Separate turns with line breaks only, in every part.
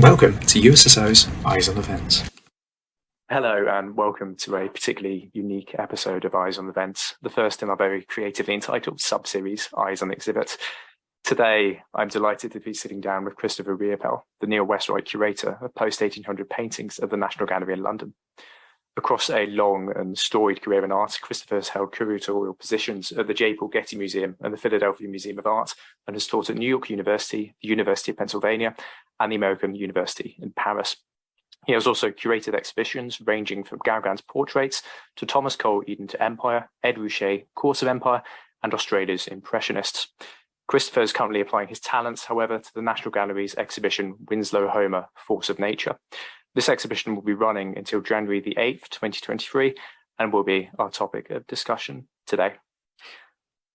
Welcome to USSO's Eyes on Events.
Hello and welcome to a particularly unique episode of Eyes on Events, the first in our very creatively entitled sub-series, Eyes on Exhibit. Today, I'm delighted to be sitting down with Christopher Riopelle, the Neil Weistreich curator of post-1800 paintings at the National Gallery in London. Across a long and storied career in art, Christopher has held curatorial positions at the J. Paul Getty Museum and the Philadelphia Museum of Art, and has taught at New York University, the University of Pennsylvania, and the American University in Paris. He has also curated exhibitions ranging from Gauguin's portraits to Thomas Cole Eden to Empire, Ed Ruscha, Course of Empire, and Australia's Impressionists. Christopher is currently applying his talents, however, to the National Gallery's exhibition Winslow Homer, Force of Nature. This exhibition will be running until January the 8th, 2023, and will be our topic of discussion today.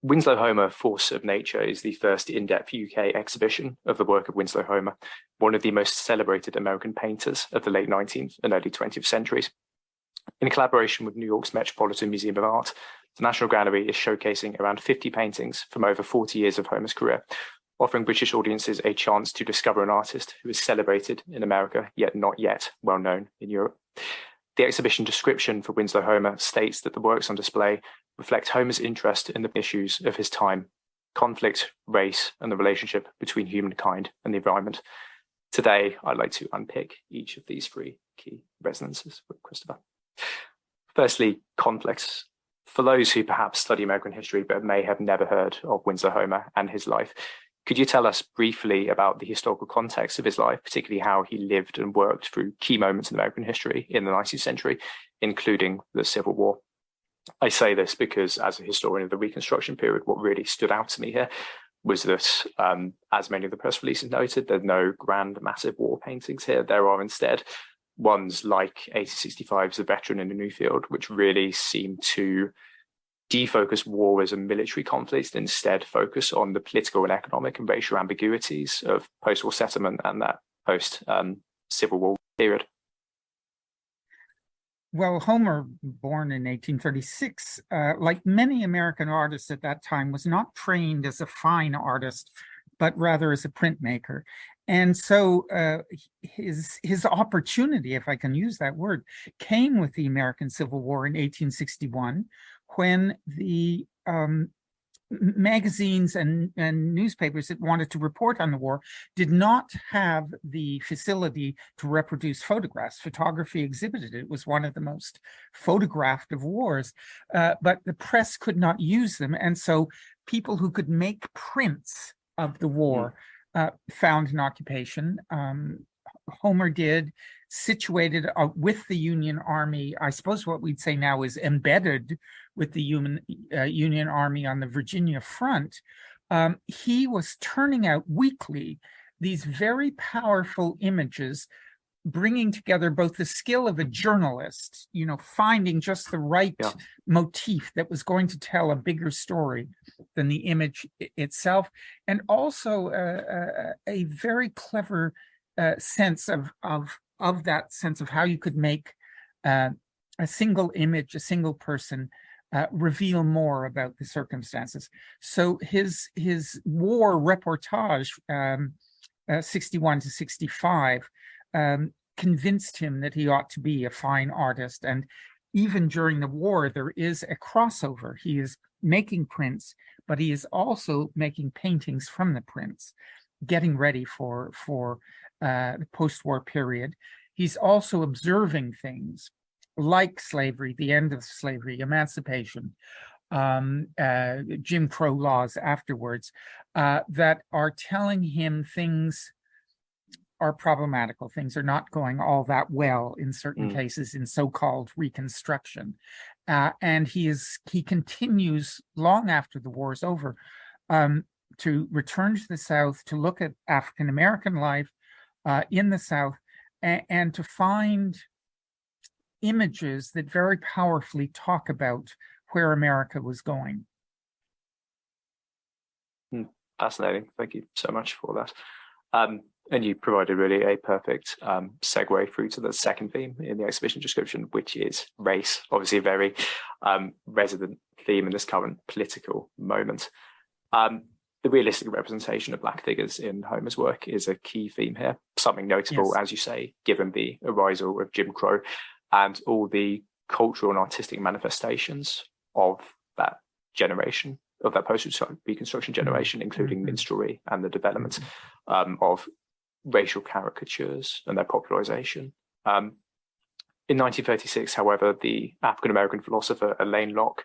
Winslow Homer, Force of Nature is the first in-depth UK exhibition of the work of Winslow Homer, one of the most celebrated American painters of the late 19th and early 20th centuries. In collaboration with New York's Metropolitan Museum of Art, the National Gallery is showcasing around 50 paintings from over 40 years of Homer's career, offering British audiences a chance to discover an artist who is celebrated in America, yet not yet well known in Europe. The exhibition description for Winslow Homer states that the works on display reflect Homer's interest in the issues of his time: conflict, race, and the relationship between humankind and the environment. Today, I'd like to unpick each of these three key resonances with Christopher. Firstly, conflicts. For those who perhaps study American history but may have never heard of Winslow Homer and his life, could you tell us briefly about the historical context of his life, particularly how he lived and worked through key moments in American history in the 19th century, including the Civil War? I say this because, as a historian of the Reconstruction period, what really stood out to me here was that, as many of the press releases noted, there's no grand, massive war paintings here. There are instead ones like 1865's The Veteran in a New Field, which really seem to defocus war as a military conflict and instead focus on the political and economic and racial ambiguities of post-war settlement and that post-Civil War period.
Well, Homer, born in 1836, like many American artists at that time, was not trained as a fine artist, but rather as a printmaker. And so his opportunity, if I can use that word, came with the American Civil War in 1861, when the magazines and newspapers that wanted to report on the war did not have the facility to reproduce photographs. Photography exhibited it. It was one of the most photographed of wars, but the press could not use them. And so people who could make prints of the war found an occupation. Homer did, situated with the Union Army. I suppose what we'd say now is embedded with the Union Army on the Virginia front. He was turning out weekly these very powerful images, bringing together both the skill of a journalist, finding just the right motif that was going to tell a bigger story than the image itself, and also a very clever sense of that sense of how you could make a single image, a single person, reveal more about the circumstances. So his war reportage, 61 to 65, convinced him that he ought to be a fine artist. And even during the war, there is a crossover. He is making prints, but he is also making paintings from the prints, getting ready for the post-war period. He's also observing things like slavery, the end of slavery, emancipation, Jim Crow laws afterwards, that are telling him things are problematical. Things are not going all that well in certain cases in so-called Reconstruction. And he continues long after the war is over to return to the South, to look at African-American life in the South, and to find images that very powerfully talk about where America was going.
Fascinating. Thank you so much for that. And you provided really a perfect segue through to the second theme in the exhibition description, which is race. Obviously a very resident theme in this current political moment. the realistic representation of Black figures in Homer's work is a key theme here. Something notable,
Yes.
as you say, given the arisal of Jim Crow and all the cultural and artistic manifestations of that generation, of that post-Reconstruction generation, including minstrelsy and the development of racial caricatures and their popularization. In 1936, however, the African-American philosopher Alain Locke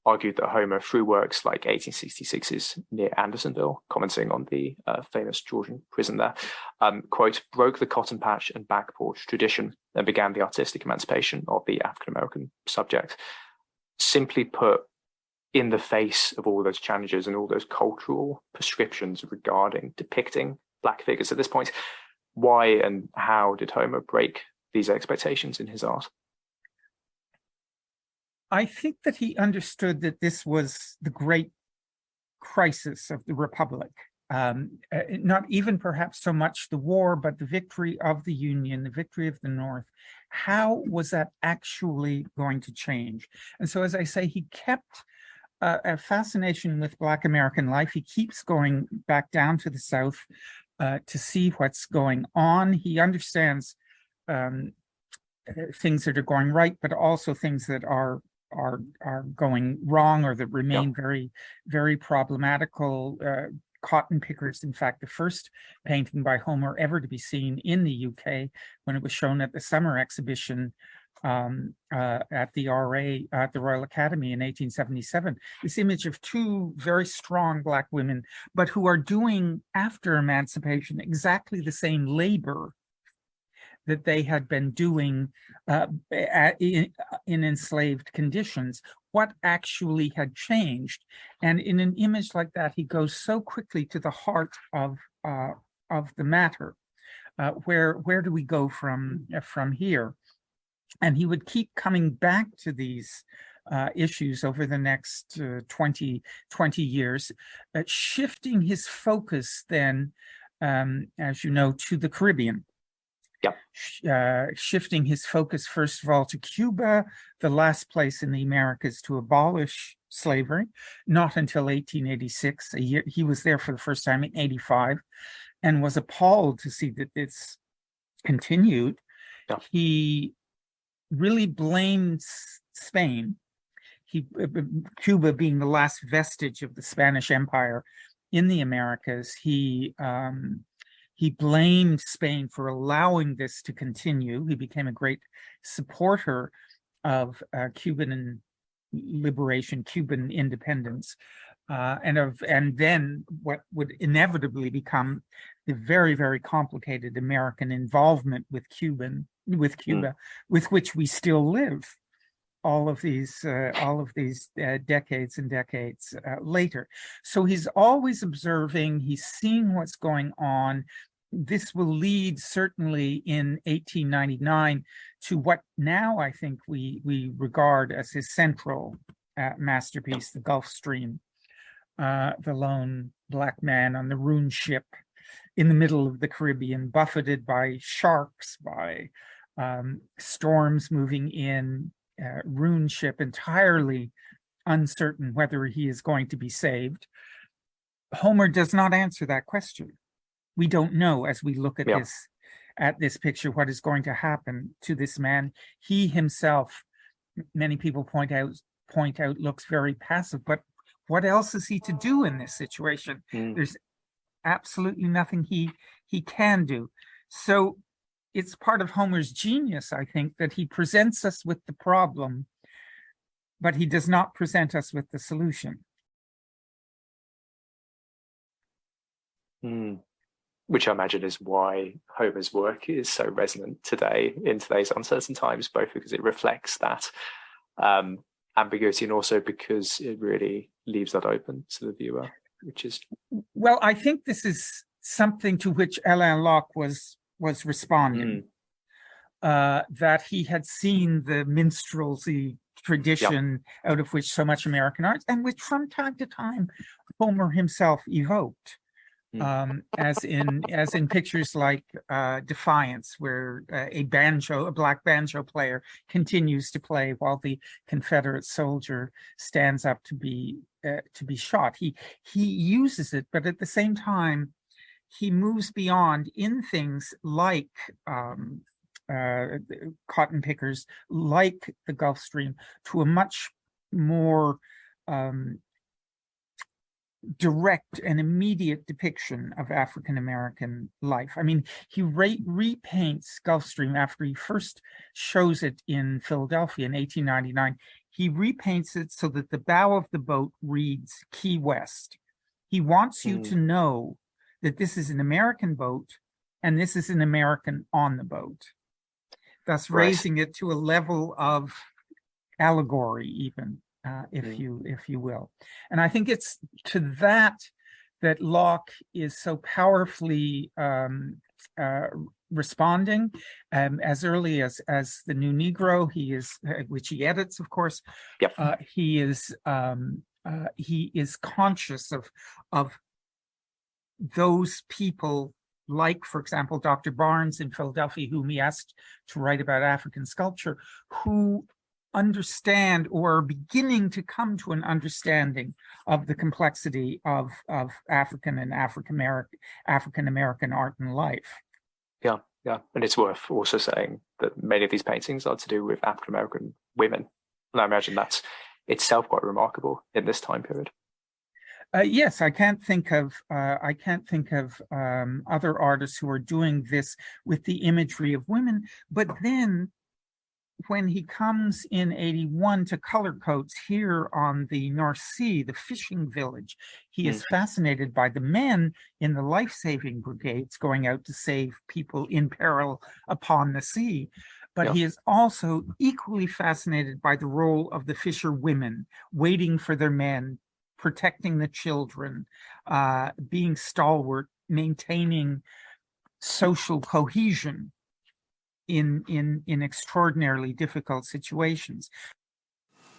argued that Homer, through works like 1866's Near Andersonville, commenting on the famous Georgian prison there, quote, broke the cotton patch and back porch tradition and began the artistic emancipation of the African-American subject. Simply put, in the face of all those challenges and all those cultural prescriptions regarding depicting Black figures at this point, why and how did Homer break these expectations in his art?
I think that he understood that this was the great crisis of the Republic. Not even perhaps so much the war, but the victory of the Union, the victory of the North. How was that actually going to change? And so, as I say, he kept a fascination with Black American life. He keeps going back down to the South to see what's going on. He understands things that are going right, but also things that are going wrong or that remain very, very problematical. Cotton Pickers, in fact, the first painting by Homer ever to be seen in the UK when it was shown at the summer exhibition at the RA, at the Royal Academy in 1877. This image of two very strong Black women, but who are doing after emancipation exactly the same labor that they had been doing in enslaved conditions. What actually had changed? And in an image like that, he goes so quickly to the heart of the matter. Where do we go from here? And he would keep coming back to these issues over the next 20 years, shifting his focus then, as you know, to the Caribbean. Shifting his focus, first of all, to Cuba, the last place in the Americas to abolish slavery, not until 1886. He was there for the first time in 85 and was appalled to see that this continued. He really blamed Spain, Cuba being the last vestige of the Spanish Empire in the Americas. He blamed Spain for allowing this to continue. He became a great supporter of Cuban liberation, Cuban independence, and then what would inevitably become the very, very complicated American involvement with Cuba, with which we still live all of these decades and decades later. So he's always observing, he's seeing what's going on. This will lead certainly in 1899 to what now I think we regard as his central masterpiece, the Gulf Stream, the lone Black man on the ruined ship in the middle of the Caribbean, buffeted by sharks, by storms moving in, ruined ship, entirely uncertain whether he is going to be saved. Homer does not answer that question. We don't know as we look at this picture what is going to happen to this man. He himself, many people point out, looks very passive, but what else is he to do in this situation? There's absolutely nothing he can do. So it's part of Homer's genius, I think, that he presents us with the problem, but he does not present us with the solution.
Which I imagine is why Homer's work is so resonant today, in today's uncertain times, both because it reflects that ambiguity and also because it really leaves that open to the viewer, which is...
Well, I think this is something to which Alain Locke was responding, that he had seen the minstrelsy tradition out of which so much American art, and which from time to time Homer himself evoked. as in pictures like Defiance, where a black banjo player continues to play while the Confederate soldier stands up to be shot. He uses it, but at the same time, he moves beyond in things like cotton pickers, like the Gulf Stream, to a much more direct and immediate depiction of African American life. I mean, he repaints Gulf Stream after he first shows it in Philadelphia in 1899. He repaints it so that the bow of the boat reads Key West. He wants you to know that this is an American boat and this is an American on the boat, thus raising it to a level of allegory, even. If you will. And I think it's to that Locke is so powerfully responding. As early as the New Negro, he is, which he edits, of course.
Yep.
He is conscious of those people, like, for example, Dr. Barnes in Philadelphia, whom he asked to write about African sculpture, who understand or are beginning to come to an understanding of the complexity of African and African American art and life.
Yeah, and it's worth also saying that many of these paintings are to do with African American women, and I imagine that's itself quite remarkable in this time period.
Yes, I can't think of other artists who are doing this with the imagery of women, but then when he comes in 81 to color coats here on the North Sea, the fishing village, he is fascinated by the men in the life-saving brigades going out to save people in peril upon the sea. But he is also equally fascinated by the role of the fisher women, waiting for their men, protecting the children, being stalwart, maintaining social cohesion in extraordinarily difficult situations.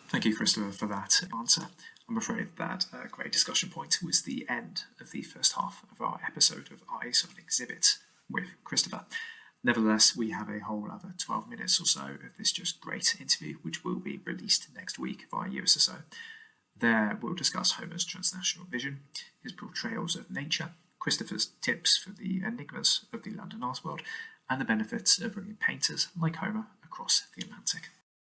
Thank you, Christopher, for that answer. I'm afraid that great discussion point was the end of the first half of our episode of Eyes on Exhibit with Christopher. Nevertheless, we have a whole other 12 minutes or so of this just great interview, which will be released next week via USSO. There, we'll discuss Homer's transnational vision, his portrayals of nature, Christopher's tips for the enigmas of the London art world, and the benefits of bringing painters like Homer across the Atlantic.